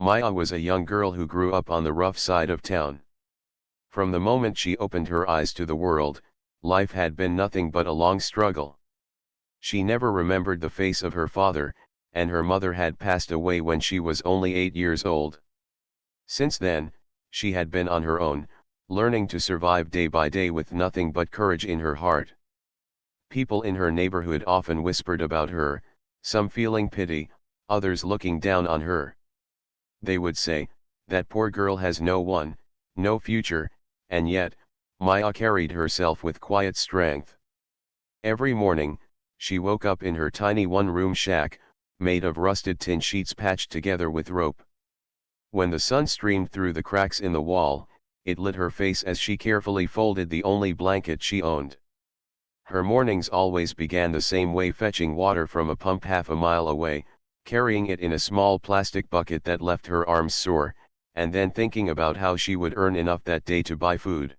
Maya was a young girl who grew up on the rough side of town. From the moment she opened her eyes to the world, life had been nothing but a long struggle. She never remembered the face of her father, and her mother had passed away when she was only 8 years old. Since then, she had been on her own, learning to survive day by day with nothing but courage in her heart. People in her neighborhood often whispered about her, some feeling pity, others looking down on her. They would say, "That poor girl has no one, no future," and yet, Maya carried herself with quiet strength. Every morning, she woke up in her tiny one-room shack, made of rusted tin sheets patched together with rope. When the sun streamed through the cracks in the wall, it lit her face as she carefully folded the only blanket she owned. Her mornings always began the same way, fetching water from a pump half a mile away, carrying it in a small plastic bucket that left her arms sore, and then thinking about how she would earn enough that day to buy food.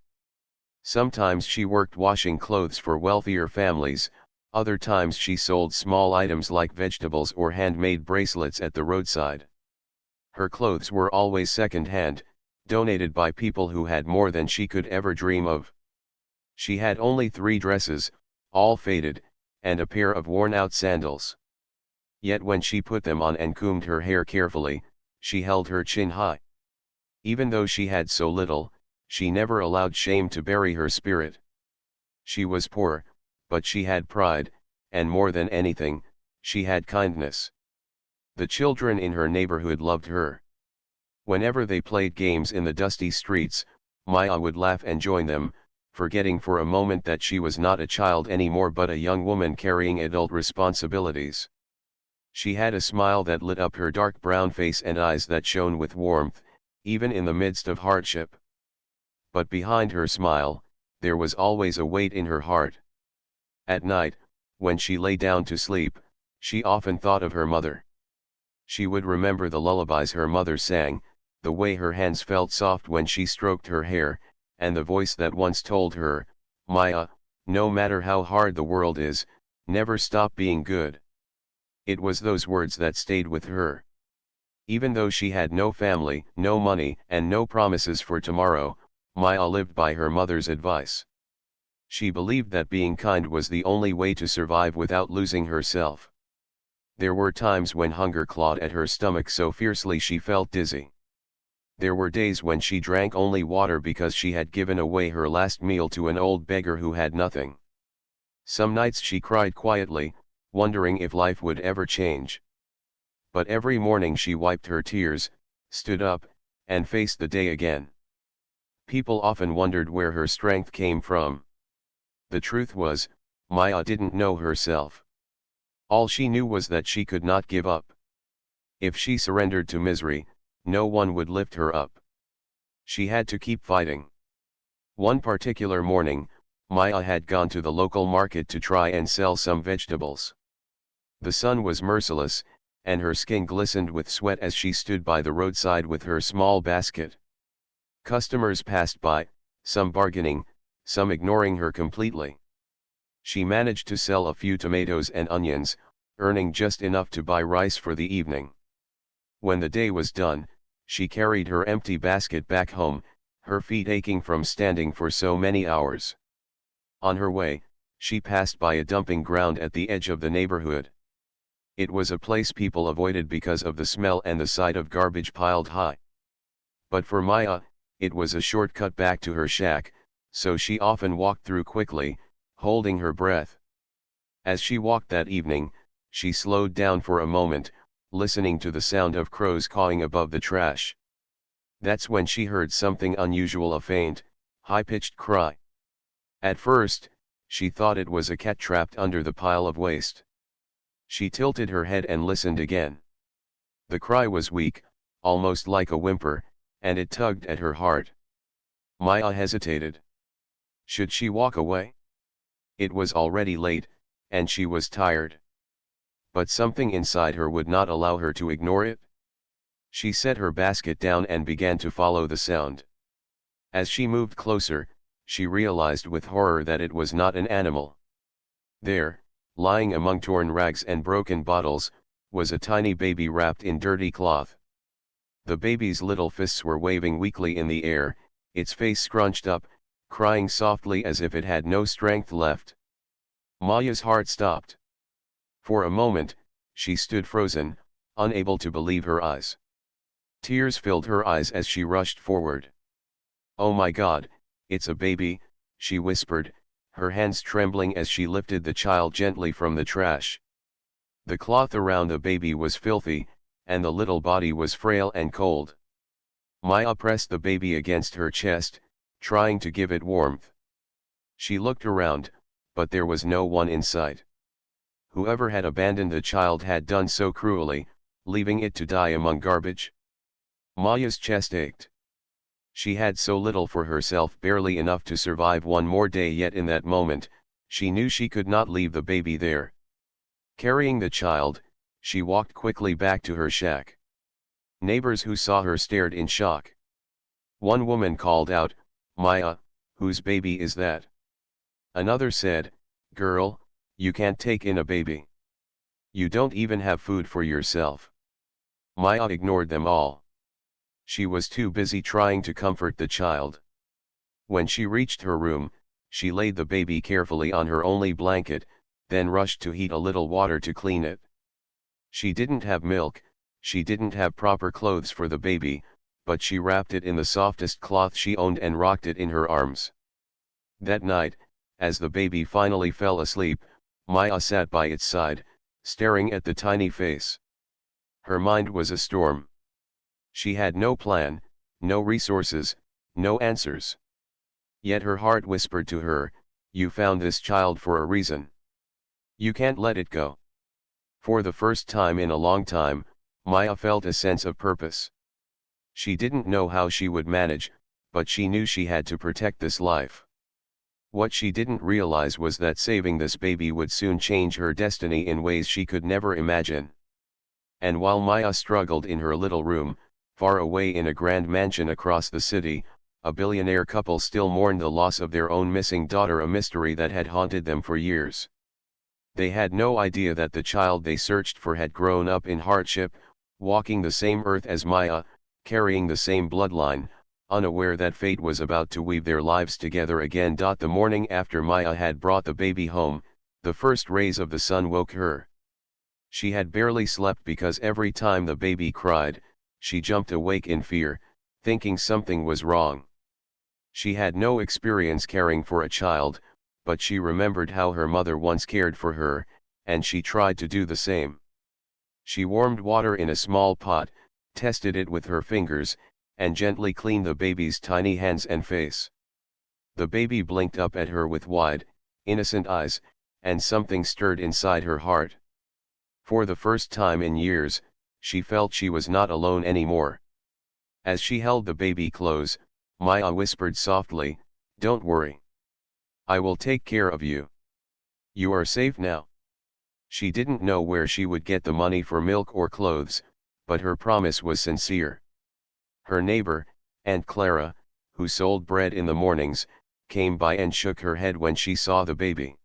Sometimes she worked washing clothes for wealthier families, other times she sold small items like vegetables or handmade bracelets at the roadside. Her clothes were always second-hand, donated by people who had more than she could ever dream of. She had only 3 dresses, all faded, and a pair of worn-out sandals. Yet when she put them on and combed her hair carefully, she held her chin high. Even though she had so little, she never allowed shame to bury her spirit. She was poor, but she had pride, and more than anything, she had kindness. The children in her neighborhood loved her. Whenever they played games in the dusty streets, Maya would laugh and join them, forgetting for a moment that she was not a child anymore but a young woman carrying adult responsibilities. She had a smile that lit up her dark brown face and eyes that shone with warmth, even in the midst of hardship. But behind her smile, there was always a weight in her heart. At night, when she lay down to sleep, she often thought of her mother. She would remember the lullabies her mother sang, the way her hands felt soft when she stroked her hair, and the voice that once told her, "Maya, no matter how hard the world is, never stop being good." It was those words that stayed with her. Even though she had no family, no money, and no promises for tomorrow, Maya lived by her mother's advice. She believed that being kind was the only way to survive without losing herself. There were times when hunger clawed at her stomach so fiercely she felt dizzy. There were days when she drank only water because she had given away her last meal to an old beggar who had nothing. Some nights she cried quietly, wondering if life would ever change. But every morning she wiped her tears, stood up, and faced the day again. People often wondered where her strength came from. The truth was, Maya didn't know herself. All she knew was that she could not give up. If she surrendered to misery, no one would lift her up. She had to keep fighting. One particular morning, Maya had gone to the local market to try and sell some vegetables. The sun was merciless, and her skin glistened with sweat as she stood by the roadside with her small basket. Customers passed by, some bargaining, some ignoring her completely. She managed to sell a few tomatoes and onions, earning just enough to buy rice for the evening. When the day was done, she carried her empty basket back home, her feet aching from standing for so many hours. On her way, she passed by a dumping ground at the edge of the neighborhood. It was a place people avoided because of the smell and the sight of garbage piled high. But for Maya, it was a shortcut back to her shack, so she often walked through quickly, holding her breath. As she walked that evening, she slowed down for a moment, listening to the sound of crows cawing above the trash. That's when she heard something unusual, a faint, high-pitched cry. At first, she thought it was a cat trapped under the pile of waste. She tilted her head and listened again. The cry was weak, almost like a whimper, and it tugged at her heart. Maya hesitated. Should she walk away? It was already late, and she was tired. But something inside her would not allow her to ignore it. She set her basket down and began to follow the sound. As she moved closer, she realized with horror that it was not an animal. There, lying among torn rags and broken bottles, was a tiny baby wrapped in dirty cloth. The baby's little fists were waving weakly in the air, its face scrunched up, crying softly as if it had no strength left. Maya's heart stopped. For a moment, she stood frozen, unable to believe her eyes. Tears filled her eyes as she rushed forward. "Oh my God, it's a baby," she whispered, her hands trembling as she lifted the child gently from the trash. The cloth around the baby was filthy, and the little body was frail and cold. Maya pressed the baby against her chest, trying to give it warmth. She looked around, but there was no one in sight. Whoever had abandoned the child had done so cruelly, leaving it to die among garbage. Maya's chest ached. She had so little for herself, barely enough to survive one more day, yet in that moment, she knew she could not leave the baby there. Carrying the child, she walked quickly back to her shack. Neighbors who saw her stared in shock. One woman called out, "Maya, whose baby is that?" Another said, "Girl, you can't take in a baby. You don't even have food for yourself." Maya ignored them all. She was too busy trying to comfort the child. When she reached her room, she laid the baby carefully on her only blanket, then rushed to heat a little water to clean it. She didn't have milk, she didn't have proper clothes for the baby, but she wrapped it in the softest cloth she owned and rocked it in her arms. That night, as the baby finally fell asleep, Maya sat by its side, staring at the tiny face. Her mind was a storm. She had no plan, no resources, no answers. Yet her heart whispered to her, "You found this child for a reason. You can't let it go." For the first time in a long time, Maya felt a sense of purpose. She didn't know how she would manage, but she knew she had to protect this life. What she didn't realize was that saving this baby would soon change her destiny in ways she could never imagine. And while Maya struggled in her little room, far away in a grand mansion across the city, a billionaire couple still mourned the loss of their own missing daughter, a mystery that had haunted them for years. They had no idea that the child they searched for had grown up in hardship, walking the same earth as Maya, carrying the same bloodline, unaware that fate was about to weave their lives together again. The morning after Maya had brought the baby home, the first rays of the sun woke her. She had barely slept because every time the baby cried, she jumped awake in fear, thinking something was wrong. She had no experience caring for a child, but she remembered how her mother once cared for her, and she tried to do the same. She warmed water in a small pot, tested it with her fingers, and gently cleaned the baby's tiny hands and face. The baby blinked up at her with wide, innocent eyes, and something stirred inside her heart. For the first time in years, she felt she was not alone anymore. As she held the baby close, Maya whispered softly, "Don't worry. I will take care of you. You are safe now." She didn't know where she would get the money for milk or clothes, but her promise was sincere. Her neighbor, Aunt Clara, who sold bread in the mornings, came by and shook her head when she saw the baby.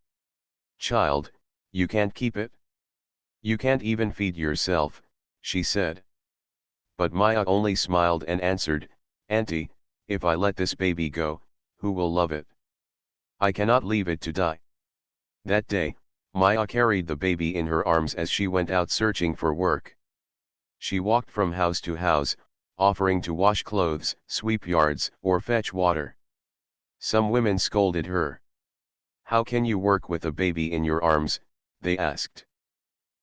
"Child, you can't keep it. You can't even feed yourself," she said. But Maya only smiled and answered, "Auntie, if I let this baby go, who will love it? I cannot leave it to die." That day, Maya carried the baby in her arms as she went out searching for work. She walked from house to house, offering to wash clothes, sweep yards, or fetch water. Some women scolded her. "How can you work with a baby in your arms?" they asked.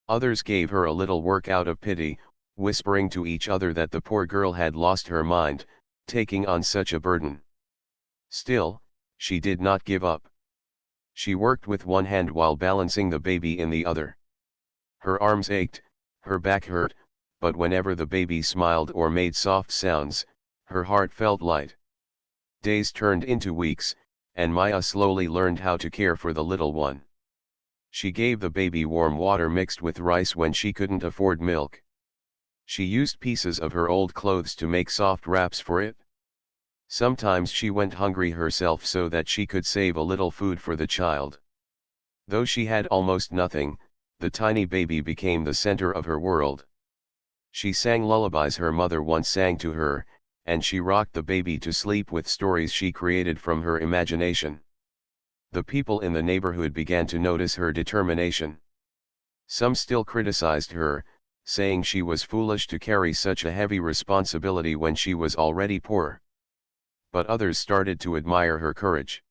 Others gave her a little work out of pity, whispering to each other that the poor girl had lost her mind, taking on such a burden. Still, she did not give up. She worked with one hand while balancing the baby in the other. Her arms ached, her back hurt, but whenever the baby smiled or made soft sounds, her heart felt light. Days turned into weeks, and Maya slowly learned how to care for the little one. She gave the baby warm water mixed with rice when she couldn't afford milk. She used pieces of her old clothes to make soft wraps for it. Sometimes she went hungry herself so that she could save a little food for the child. Though she had almost nothing, the tiny baby became the center of her world. She sang lullabies her mother once sang to her, and she rocked the baby to sleep with stories she created from her imagination. The people in the neighborhood began to notice her determination. Some still criticized her, saying she was foolish to carry such a heavy responsibility when she was already poor. But others started to admire her courage.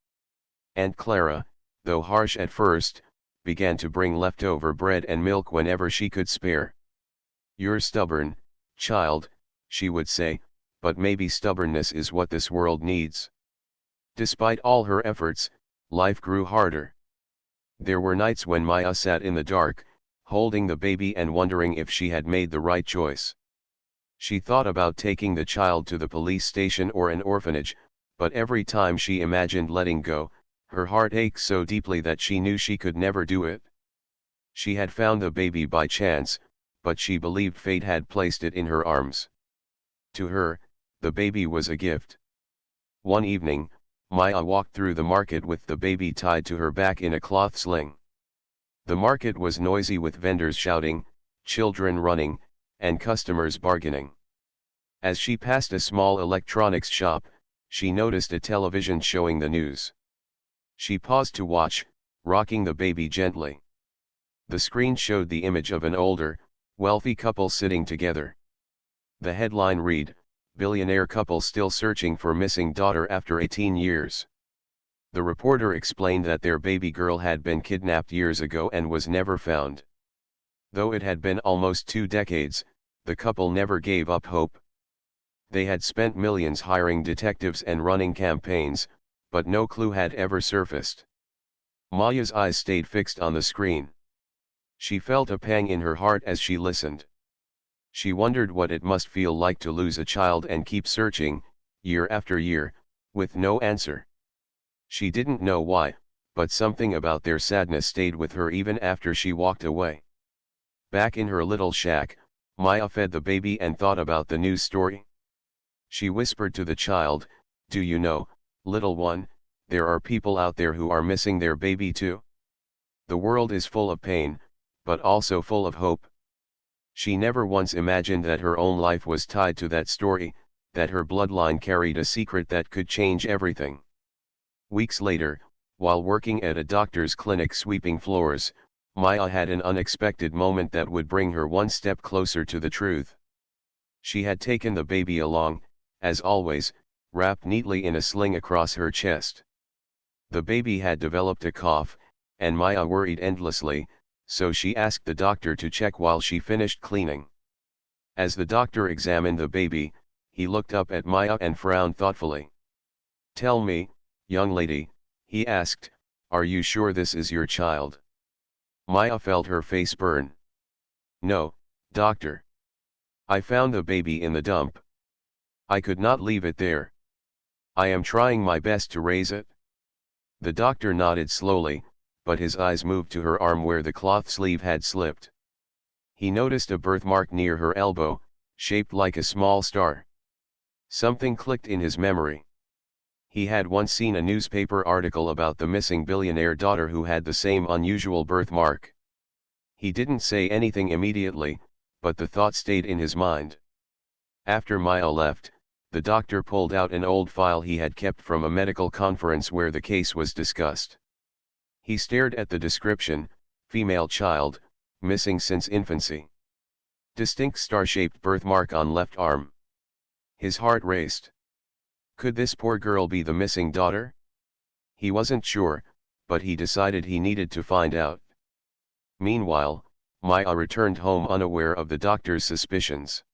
Aunt Clara, though harsh at first, began to bring leftover bread and milk whenever she could spare. "You're stubborn, child," she would say, "but maybe stubbornness is what this world needs." Despite all her efforts, life grew harder. There were nights when Maya sat in the dark, holding the baby and wondering if she had made the right choice. She thought about taking the child to the police station or an orphanage, but every time she imagined letting go, her heart ached so deeply that she knew she could never do it. She had found the baby by chance, but she believed fate had placed it in her arms. To her, the baby was a gift. One evening, Maya walked through the market with the baby tied to her back in a cloth sling. The market was noisy with vendors shouting, children running, and customers bargaining. As she passed a small electronics shop, she noticed a television showing the news. She paused to watch, rocking the baby gently. The screen showed the image of an older, wealthy couple sitting together. The headline read, "Billionaire couple still searching for missing daughter after 18 years." The reporter explained that their baby girl had been kidnapped years ago and was never found. Though it had been almost 2 decades, the couple never gave up hope. They had spent millions hiring detectives and running campaigns, but no clue had ever surfaced. Maya's eyes stayed fixed on the screen. She felt a pang in her heart as she listened. She wondered what it must feel like to lose a child and keep searching, year after year, with no answer. She didn't know why, but something about their sadness stayed with her even after she walked away. Back in her little shack, Maya fed the baby and thought about the news story. She whispered to the child, "Do you know, little one, there are people out there who are missing their baby too? The world is full of pain, but also full of hope." She never once imagined that her own life was tied to that story, that her bloodline carried a secret that could change everything. Weeks later, while working at a doctor's clinic sweeping floors, Maya had an unexpected moment that would bring her one step closer to the truth. She had taken the baby along, as always, wrapped neatly in a sling across her chest. The baby had developed a cough, and Maya worried endlessly, so she asked the doctor to check while she finished cleaning. As the doctor examined the baby, he looked up at Maya and frowned thoughtfully. "Tell me, young lady," he asked, "are you sure this is your child?" Maya felt her face burn. "No, doctor. I found the baby in the dump. I could not leave it there. I am trying my best to raise it." The doctor nodded slowly, but his eyes moved to her arm where the cloth sleeve had slipped. He noticed a birthmark near her elbow, shaped like a small star. Something clicked in his memory. He had once seen a newspaper article about the missing billionaire daughter who had the same unusual birthmark. He didn't say anything immediately, but the thought stayed in his mind. After Maya left, the doctor pulled out an old file he had kept from a medical conference where the case was discussed. He stared at the description, "Female child, missing since infancy. Distinct star-shaped birthmark on left arm." His heart raced. Could this poor girl be the missing daughter? He wasn't sure, but he decided he needed to find out. Meanwhile, Maya returned home unaware of the doctor's suspicions.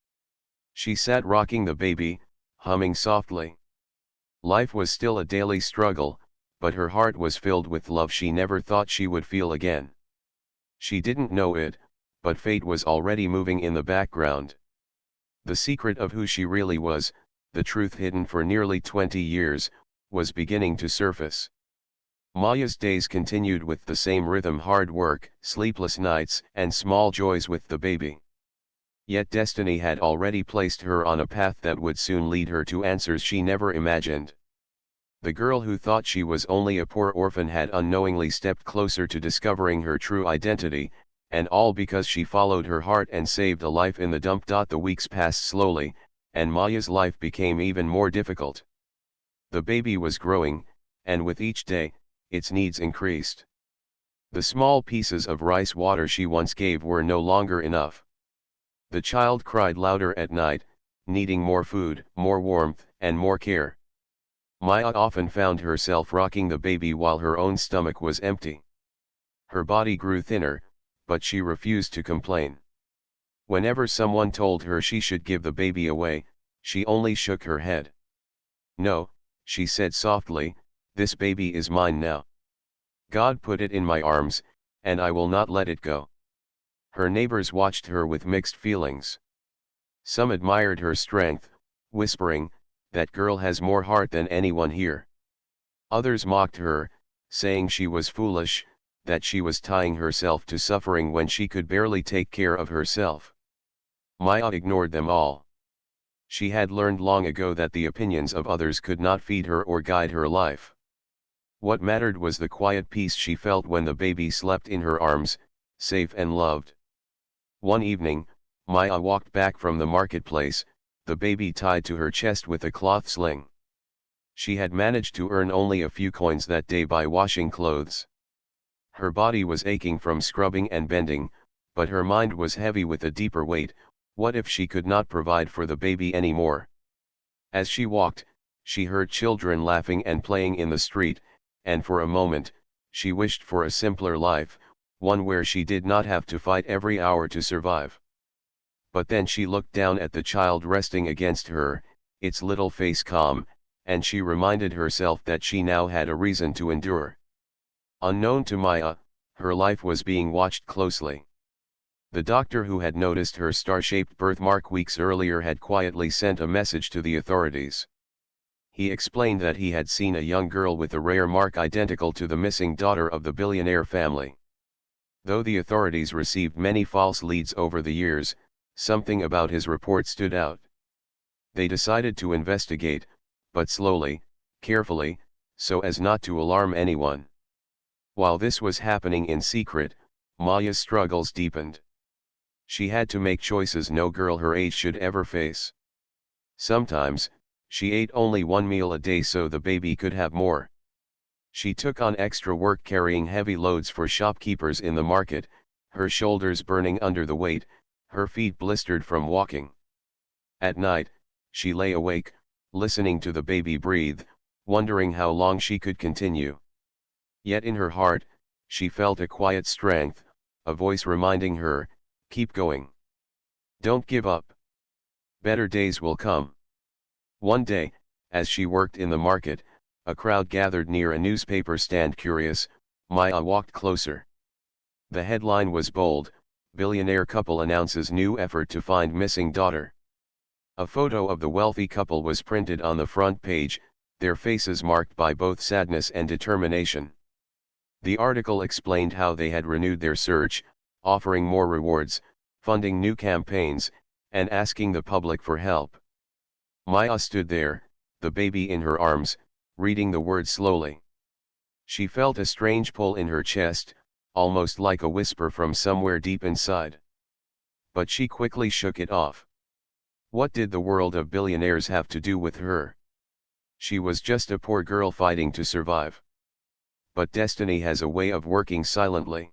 She sat rocking the baby, humming softly. Life was still a daily struggle, but her heart was filled with love she never thought she would feel again. She didn't know it, but fate was already moving in the background. The secret of who she really was, the truth hidden for nearly 20 years, was beginning to surface. Maya's days continued with the same rhythm: hard work, sleepless nights, and small joys with the baby. Yet destiny had already placed her on a path that would soon lead her to answers she never imagined. The girl who thought she was only a poor orphan had unknowingly stepped closer to discovering her true identity, and all because she followed her heart and saved a life in the dump. The weeks passed slowly, and Maya's life became even more difficult. The baby was growing, and with each day, its needs increased. The small pieces of rice water she once gave were no longer enough. The child cried louder at night, needing more food, more warmth, and more care. Maya often found herself rocking the baby while her own stomach was empty. Her body grew thinner, but she refused to complain. Whenever someone told her she should give the baby away, she only shook her head. "No," she said softly, "this baby is mine now. God put it in my arms, and I will not let it go." Her neighbors watched her with mixed feelings. Some admired her strength, whispering, "That girl has more heart than anyone here." Others mocked her, saying she was foolish, that she was tying herself to suffering when she could barely take care of herself. Maya ignored them all. She had learned long ago that the opinions of others could not feed her or guide her life. What mattered was the quiet peace she felt when the baby slept in her arms, safe and loved. One evening, Maya walked back from the marketplace, the baby tied to her chest with a cloth sling. She had managed to earn only a few coins that day by washing clothes. Her body was aching from scrubbing and bending, but her mind was heavy with a deeper weight. What if she could not provide for the baby anymore? As she walked, she heard children laughing and playing in the street, and for a moment, she wished for a simpler life, one where she did not have to fight every hour to survive. But then she looked down at the child resting against her, its little face calm, and she reminded herself that she now had a reason to endure. Unknown to Maya, her life was being watched closely. The doctor who had noticed her star-shaped birthmark weeks earlier had quietly sent a message to the authorities. He explained that he had seen a young girl with a rare mark identical to the missing daughter of the billionaire family. Though the authorities received many false leads over the years, something about his report stood out. They decided to investigate, but slowly, carefully, so as not to alarm anyone. While this was happening in secret, Maya's struggles deepened. She had to make choices no girl her age should ever face. Sometimes, she ate only one meal a day so the baby could have more. She took on extra work carrying heavy loads for shopkeepers in the market, her shoulders burning under the weight, her feet blistered from walking. At night, she lay awake, listening to the baby breathe, wondering how long she could continue. Yet in her heart, she felt a quiet strength, a voice reminding her, "Keep going. Don't give up. Better days will come." One day, as she worked in the market, a crowd gathered near a newspaper stand. Curious, Maya walked closer. The headline was bold: "Billionaire couple announces new effort to find missing daughter." A photo of the wealthy couple was printed on the front page, their faces marked by both sadness and determination. The article explained how they had renewed their search, offering more rewards, funding new campaigns, and asking the public for help. Maya stood there, the baby in her arms, reading the words slowly. She felt a strange pull in her chest, almost like a whisper from somewhere deep inside. But she quickly shook it off. What did the world of billionaires have to do with her? She was just a poor girl fighting to survive. But destiny has a way of working silently.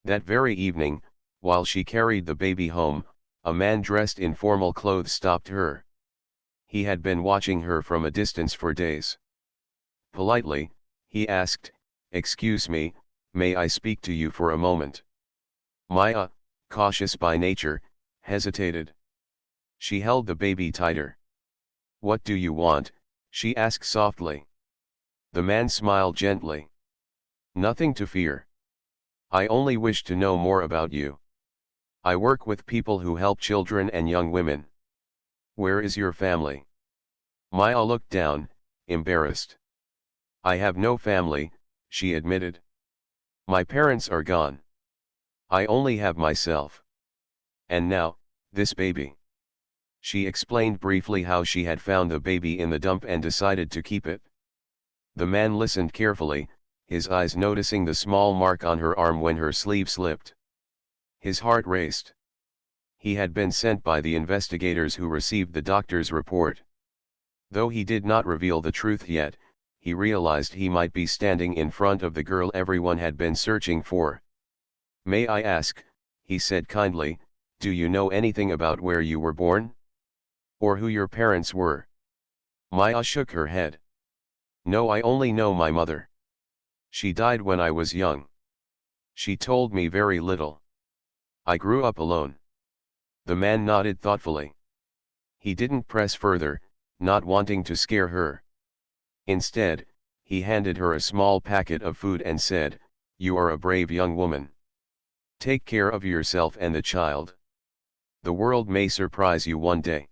That very evening, while she carried the baby home, a man dressed in formal clothes stopped her. He had been watching her from a distance for days. Politely, he asked, "Excuse me, may I speak to you for a moment?" Maya, cautious by nature, hesitated. She held the baby tighter. "What do you want?" she asked softly. The man smiled gently. "Nothing to fear. I only wish to know more about you. I work with people who help children and young women. Where is your family?" Maya looked down, embarrassed. "I have no family," she admitted. "My parents are gone. I only have myself. And now, this baby." She explained briefly how she had found the baby in the dump and decided to keep it. The man listened carefully, his eyes noticing the small mark on her arm when her sleeve slipped. His heart raced. He had been sent by the investigators who received the doctor's report. Though he did not reveal the truth yet, he realized he might be standing in front of the girl everyone had been searching for. "May I ask," he said kindly, "do you know anything about where you were born? Or who your parents were?" Maya shook her head. "No, I only know my mother. She died when I was young. She told me very little. I grew up alone." The man nodded thoughtfully. He didn't press further, not wanting to scare her. Instead, he handed her a small packet of food and said, "You are a brave young woman. Take care of yourself and the child. The world may surprise you one day."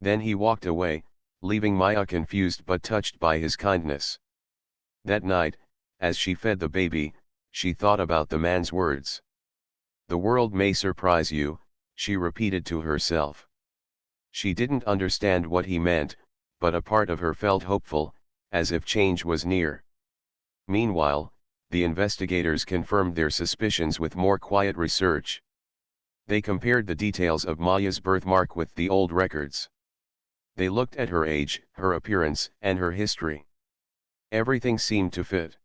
Then he walked away, leaving Maya confused but touched by his kindness. That night, as she fed the baby, she thought about the man's words. "The world may surprise you," she repeated to herself. She didn't understand what he meant, but a part of her felt hopeful, as if change was near. Meanwhile, the investigators confirmed their suspicions with more quiet research. They compared the details of Maya's birthmark with the old records. They looked at her age, her appearance, and her history. Everything seemed to fit.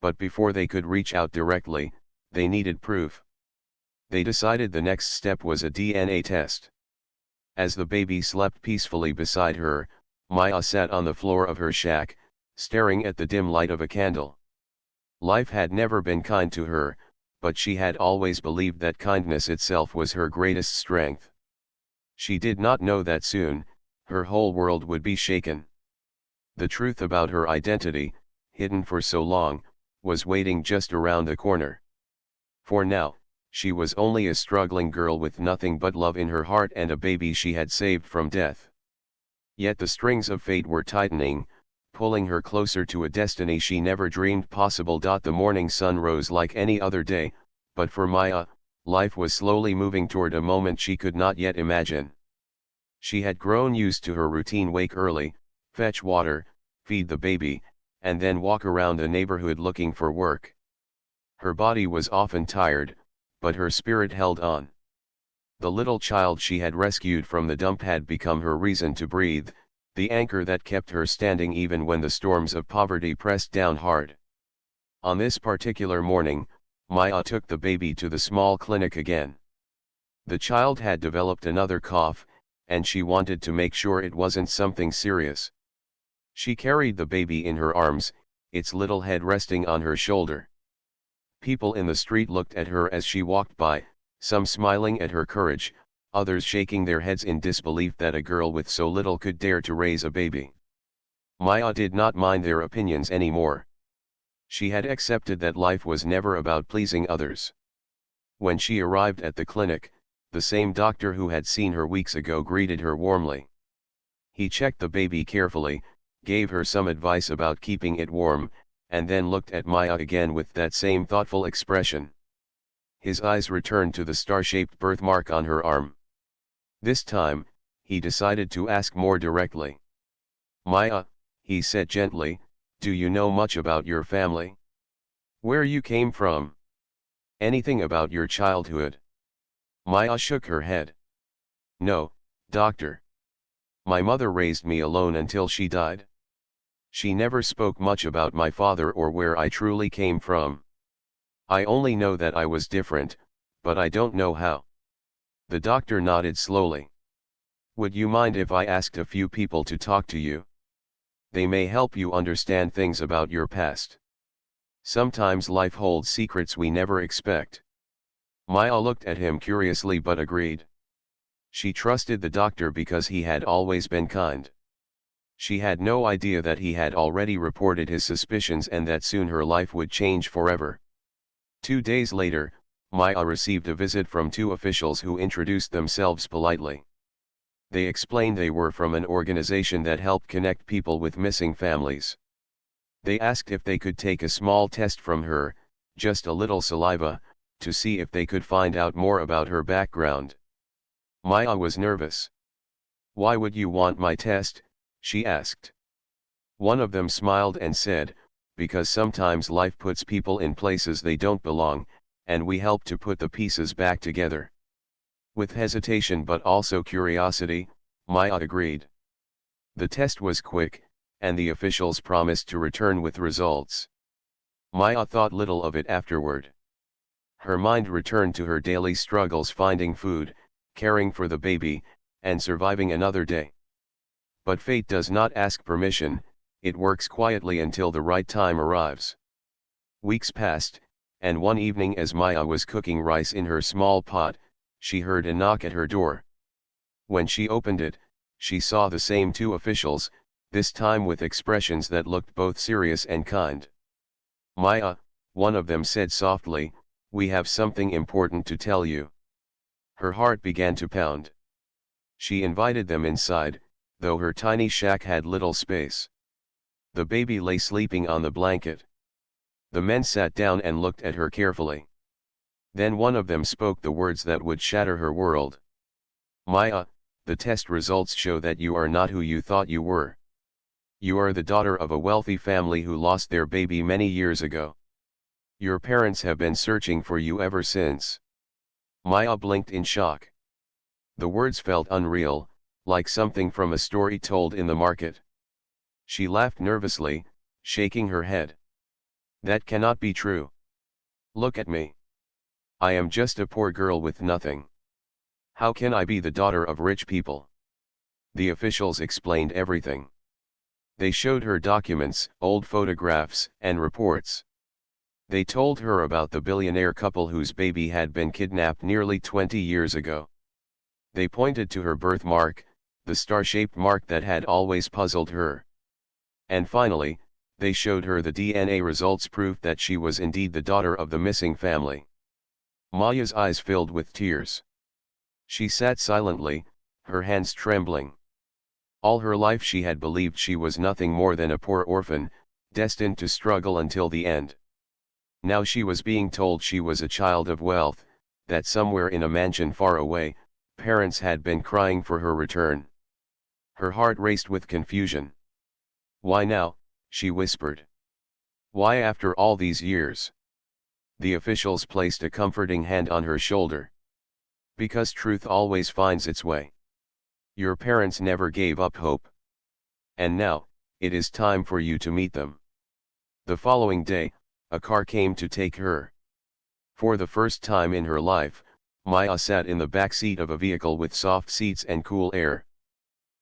But before they could reach out directly, they needed proof. They decided the next step was a DNA test. As the baby slept peacefully beside her, Maya sat on the floor of her shack, staring at the dim light of a candle. Life had never been kind to her, but she had always believed that kindness itself was her greatest strength. She did not know that soon, her whole world would be shaken. The truth about her identity, hidden for so long, was waiting just around the corner. For now, she was only a struggling girl with nothing but love in her heart and a baby she had saved from death. Yet the strings of fate were tightening, pulling her closer to a destiny she never dreamed possible. The morning sun rose like any other day, but for Maya, life was slowly moving toward a moment she could not yet imagine. She had grown used to her routine: wake early, fetch water, feed the baby, and then walk around the neighborhood looking for work. Her body was often tired, but her spirit held on. The little child she had rescued from the dump had become her reason to breathe, the anchor that kept her standing even when the storms of poverty pressed down hard. On this particular morning, Maya took the baby to the small clinic again. The child had developed another cough, and she wanted to make sure it wasn't something serious. She carried the baby in her arms, its little head resting on her shoulder. People in the street looked at her as she walked by, some smiling at her courage, others shaking their heads in disbelief that a girl with so little could dare to raise a baby. Maya did not mind their opinions anymore. She had accepted that life was never about pleasing others. When she arrived at the clinic, the same doctor who had seen her weeks ago greeted her warmly. He checked the baby carefully, gave her some advice about keeping it warm, and then looked at Maya again with that same thoughtful expression. His eyes returned to the star-shaped birthmark on her arm. This time, he decided to ask more directly. "Maya," he said gently, "do you know much about your family? Where you came from? Anything about your childhood?" Maya shook her head. "No, doctor. My mother raised me alone until she died. She never spoke much about my father or where I truly came from. I only know that I was different, but I don't know how." The doctor nodded slowly. "Would you mind if I asked a few people to talk to you? They may help you understand things about your past. Sometimes life holds secrets we never expect." Maya looked at him curiously but agreed. She trusted the doctor because he had always been kind. She had no idea that he had already reported his suspicions and that soon her life would change forever. 2 days later, Maya received a visit from two officials who introduced themselves politely. They explained they were from an organization that helped connect people with missing families. They asked if they could take a small test from her, just a little saliva, to see if they could find out more about her background. Maya was nervous. "Why would you want my test?" she asked. One of them smiled and said, "Because sometimes life puts people in places they don't belong, and we helped to put the pieces back together. With hesitation but also curiosity, Maya agreed. The test was quick, and the officials promised to return with results. Maya thought little of it afterward. Her mind returned to her daily struggles finding food, caring for the baby, and surviving another day. But fate does not ask permission, it works quietly until the right time arrives. Weeks passed, and one evening as Maya was cooking rice in her small pot, she heard a knock at her door. When she opened it, she saw the same two officials, this time with expressions that looked both serious and kind. "Maya," one of them said softly, "we have something important to tell you." Her heart began to pound. She invited them inside, though her tiny shack had little space. The baby lay sleeping on the blanket. The men sat down and looked at her carefully. Then one of them spoke the words that would shatter her world. "Maya, the test results show that you are not who you thought you were. You are the daughter of a wealthy family who lost their baby many years ago. Your parents have been searching for you ever since." Maya blinked in shock. The words felt unreal, like something from a story told in the market. She laughed nervously, shaking her head. "That cannot be true. Look at me. I am just a poor girl with nothing. How can I be the daughter of rich people?" The officials explained everything. They showed her documents, old photographs, and reports. They told her about the billionaire couple whose baby had been kidnapped nearly 20 years ago. They pointed to her birthmark, the star-shaped mark that had always puzzled her. And finally, they showed her the DNA results proof that she was indeed the daughter of the missing family. Maya's eyes filled with tears. She sat silently, her hands trembling. All her life she had believed she was nothing more than a poor orphan, destined to struggle until the end. Now she was being told she was a child of wealth, that somewhere in a mansion far away, parents had been crying for her return. Her heart raced with confusion. "Why now?" she whispered. "Why after all these years?" The officials placed a comforting hand on her shoulder. "Because truth always finds its way. Your parents never gave up hope. And now, it is time for you to meet them." The following day, a car came to take her. For the first time in her life, Maya sat in the back seat of a vehicle with soft seats and cool air.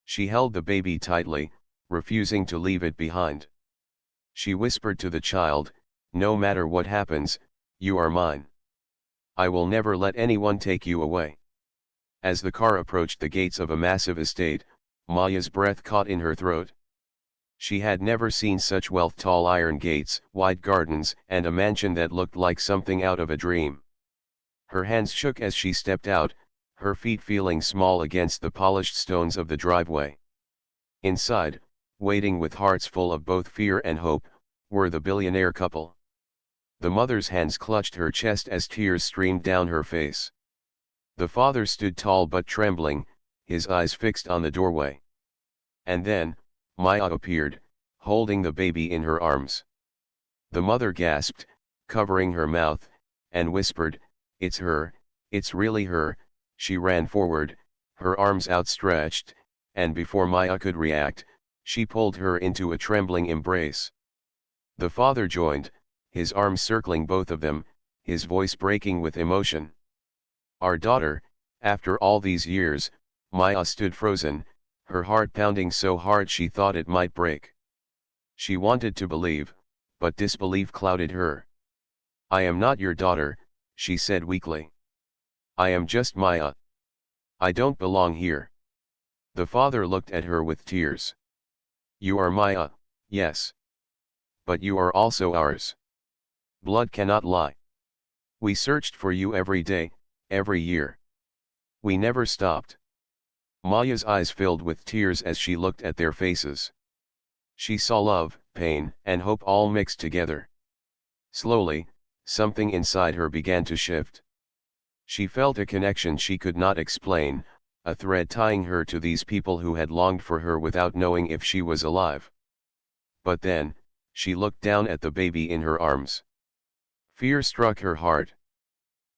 She held the baby tightly, refusing to leave it behind. She whispered to the child, "No matter what happens, you are mine. I will never let anyone take you away." As the car approached the gates of a massive estate, Maya's breath caught in her throat. She had never seen such wealth: tall iron gates, wide gardens, and a mansion that looked like something out of a dream. Her hands shook as she stepped out, her feet feeling small against the polished stones of the driveway. Inside, waiting with hearts full of both fear and hope, were the billionaire couple. The mother's hands clutched her chest as tears streamed down her face. The father stood tall but trembling, his eyes fixed on the doorway. And then, Maya appeared, holding the baby in her arms. The mother gasped, covering her mouth, and whispered, "It's her, it's really her." She ran forward, her arms outstretched, and before Maya could react, she pulled her into a trembling embrace. The father joined, his arms circling both of them, his voice breaking with emotion. "Our daughter, after all these years." Maya stood frozen, her heart pounding so hard she thought it might break. She wanted to believe, but disbelief clouded her. "I am not your daughter," she said weakly. "I am just Maya. I don't belong here." The father looked at her with tears. "You are Maya, yes. But you are also ours. Blood cannot lie. We searched for you every day, every year. We never stopped." Maya's eyes filled with tears as she looked at their faces. She saw love, pain, and hope all mixed together. Slowly, something inside her began to shift. She felt a connection she could not explain, a thread tying her to these people who had longed for her without knowing if she was alive. But then, she looked down at the baby in her arms. Fear struck her heart.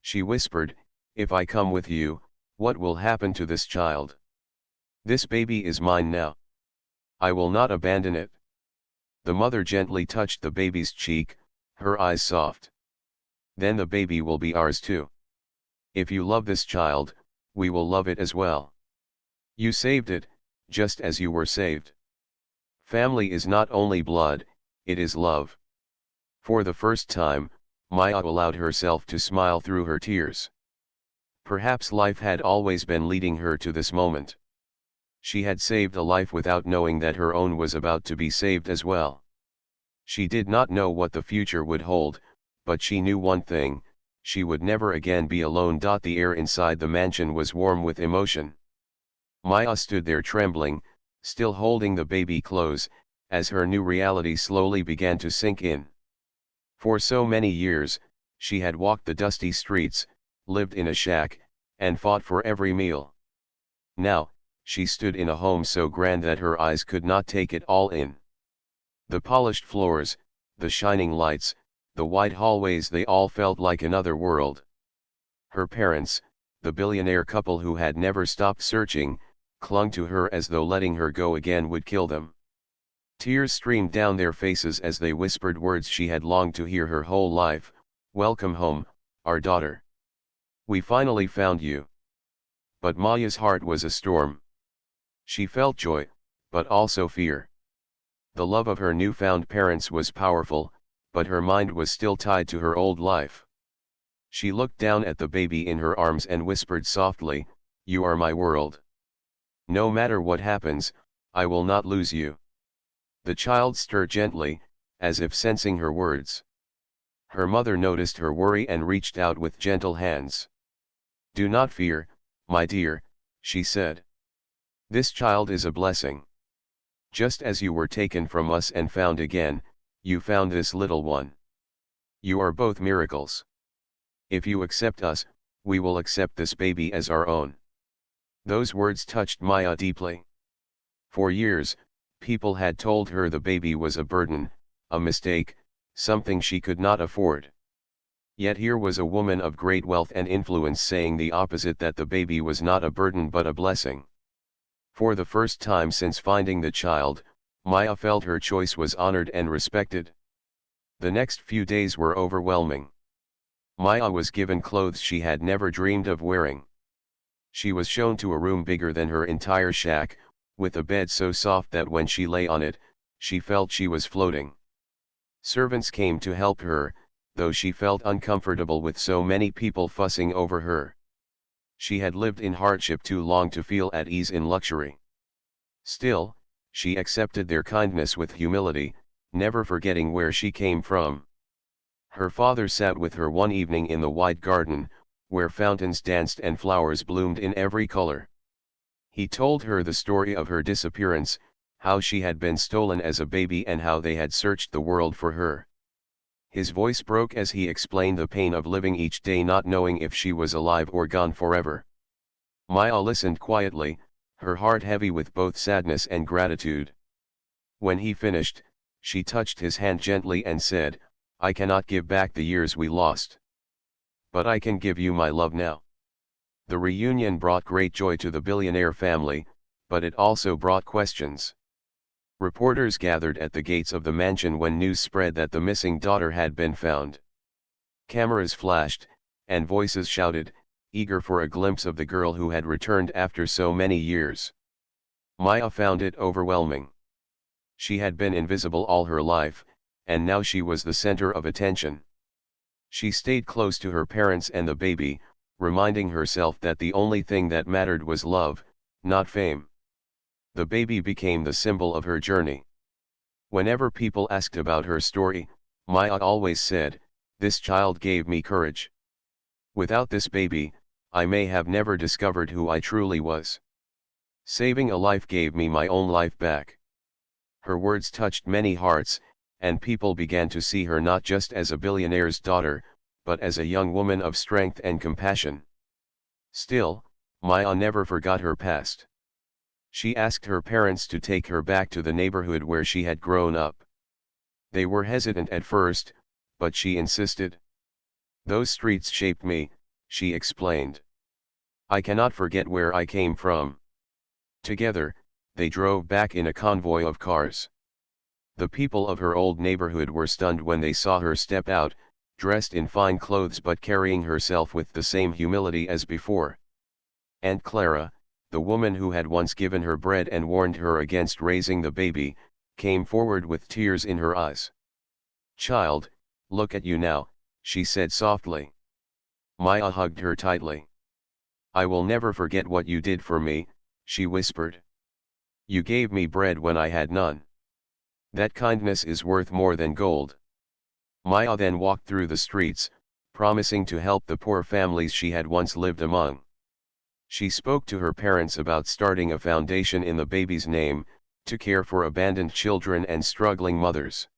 She whispered, "If I come with you, what will happen to this child? This baby is mine now. I will not abandon it." The mother gently touched the baby's cheek, her eyes soft. "Then the baby will be ours too. If you love this child, we will love it as well. You saved it, just as you were saved." Family is not only blood, it is love. For the first time, Maya allowed herself to smile through her tears. Perhaps life had always been leading her to this moment. She had saved a life without knowing that her own was about to be saved as well. She did not know what the future would hold, but she knew one thing: she would never again be alone. The air inside the mansion was warm with emotion. Maya stood there trembling, still holding the baby close, as her new reality slowly began to sink in. For so many years, she had walked the dusty streets, lived in a shack, and fought for every meal. Now, she stood in a home so grand that her eyes could not take it all in. The polished floors, the shining lights, the wide hallways, they all felt like another world. Her parents, the billionaire couple who had never stopped searching, clung to her as though letting her go again would kill them. Tears streamed down their faces as they whispered words she had longed to hear her whole life: "Welcome home, our daughter. We finally found you." But Maya's heart was a storm. She felt joy, but also fear. The love of her newfound parents was powerful, but her mind was still tied to her old life. She looked down at the baby in her arms and whispered softly, "You are my world. No matter what happens, I will not lose you." The child stirred gently, as if sensing her words. Her mother noticed her worry and reached out with gentle hands. "Do not fear, my dear," she said. "This child is a blessing. Just as you were taken from us and found again, you found this little one. You are both miracles. If you accept us, we will accept this baby as our own." Those words touched Maya deeply. For years, people had told her the baby was a burden, a mistake, something she could not afford. Yet here was a woman of great wealth and influence saying the opposite, that the baby was not a burden but a blessing. For the first time since finding the child, Maya felt her choice was honored and respected. The next few days were overwhelming. Maya was given clothes she had never dreamed of wearing. She was shown to a room bigger than her entire shack, with a bed so soft that when she lay on it, she felt she was floating. Servants came to help her, though she felt uncomfortable with so many people fussing over her. She had lived in hardship too long to feel at ease in luxury. Still, she accepted their kindness with humility, never forgetting where she came from. Her father sat with her one evening in the wide garden, where fountains danced and flowers bloomed in every color. He told her the story of her disappearance, how she had been stolen as a baby and how they had searched the world for her. His voice broke as he explained the pain of living each day not knowing if she was alive or gone forever. Maya listened quietly, her heart heavy with both sadness and gratitude. When he finished, she touched his hand gently and said, "I cannot give back the years we lost. But I can give you my love now." The reunion brought great joy to the billionaire family, but it also brought questions. Reporters gathered at the gates of the mansion when news spread that the missing daughter had been found. Cameras flashed, and voices shouted, eager for a glimpse of the girl who had returned after so many years. Maya found it overwhelming. She had been invisible all her life, and now she was the center of attention. She stayed close to her parents and the baby, reminding herself that the only thing that mattered was love, not fame. The baby became the symbol of her journey. Whenever people asked about her story, Maya always said, "This child gave me courage. Without this baby, I may have never discovered who I truly was. Saving a life gave me my own life back." Her words touched many hearts, and people began to see her not just as a billionaire's daughter, but as a young woman of strength and compassion. Still, Maya never forgot her past. She asked her parents to take her back to the neighborhood where she had grown up. They were hesitant at first, but she insisted. "Those streets shaped me," she explained. I cannot forget where I came from. Together, they drove back in a convoy of cars. The people of her old neighborhood were stunned when they saw her step out, dressed in fine clothes but carrying herself with the same humility as before. Aunt Clara, the woman who had once given her bread and warned her against raising the baby, came forward with tears in her eyes. "Child, look at you now," she said softly. Maya hugged her tightly. "I will never forget what you did for me," she whispered. "You gave me bread when I had none. That kindness is worth more than gold." Maya then walked through the streets, promising to help the poor families she had once lived among. She spoke to her parents about starting a foundation in the baby's name, to care for abandoned children and struggling mothers.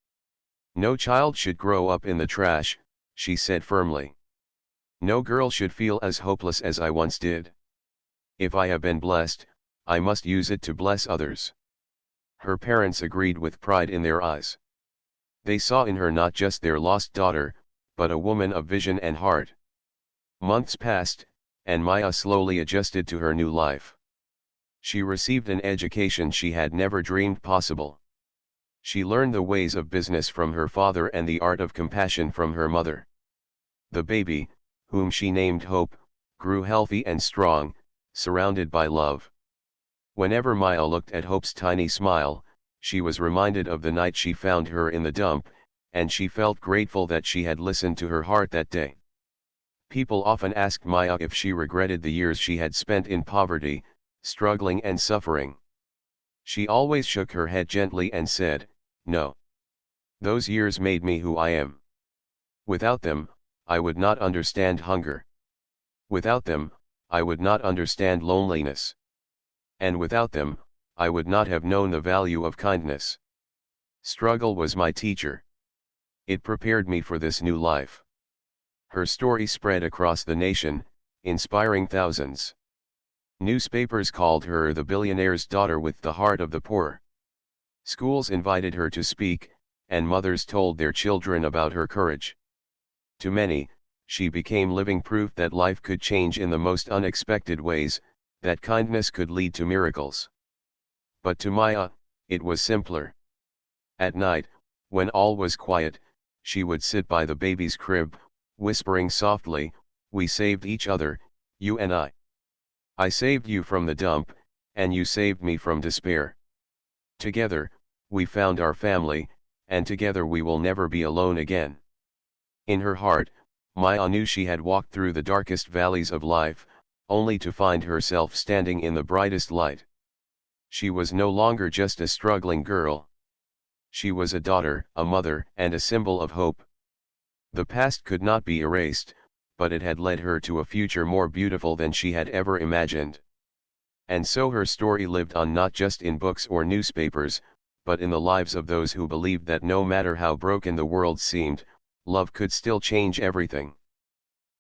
"No child should grow up in the trash," she said firmly. "No girl should feel as hopeless as I once did. If I have been blessed, I must use it to bless others." Her parents agreed with pride in their eyes. They saw in her not just their lost daughter, but a woman of vision and heart. Months passed, and Maya slowly adjusted to her new life. She received an education she had never dreamed possible. She learned the ways of business from her father and the art of compassion from her mother. The baby, whom she named Hope, grew healthy and strong, surrounded by love. Whenever Maya looked at Hope's tiny smile, she was reminded of the night she found her in the dump, and she felt grateful that she had listened to her heart that day. People often asked Maya if she regretted the years she had spent in poverty, struggling and suffering. She always shook her head gently and said, "No. Those years made me who I am. Without them, I would not understand hunger. Without them, I would not understand loneliness. And without them, I would not have known the value of kindness. Struggle was my teacher. It prepared me for this new life." Her story spread across the nation, inspiring thousands. Newspapers called her the billionaire's daughter with the heart of the poor. Schools invited her to speak, and mothers told their children about her courage. To many, she became living proof that life could change in the most unexpected ways, that kindness could lead to miracles. But to Maya, it was simpler. At night, when all was quiet, she would sit by the baby's crib, whispering softly, "We saved each other, you and I. I saved you from the dump, and you saved me from despair. Together, we found our family, and together we will never be alone again." In her heart, Maya knew she had walked through the darkest valleys of life, only to find herself standing in the brightest light. She was no longer just a struggling girl. She was a daughter, a mother, and a symbol of hope. The past could not be erased, but it had led her to a future more beautiful than she had ever imagined. And so her story lived on not just in books or newspapers, but in the lives of those who believed that no matter how broken the world seemed, love could still change everything.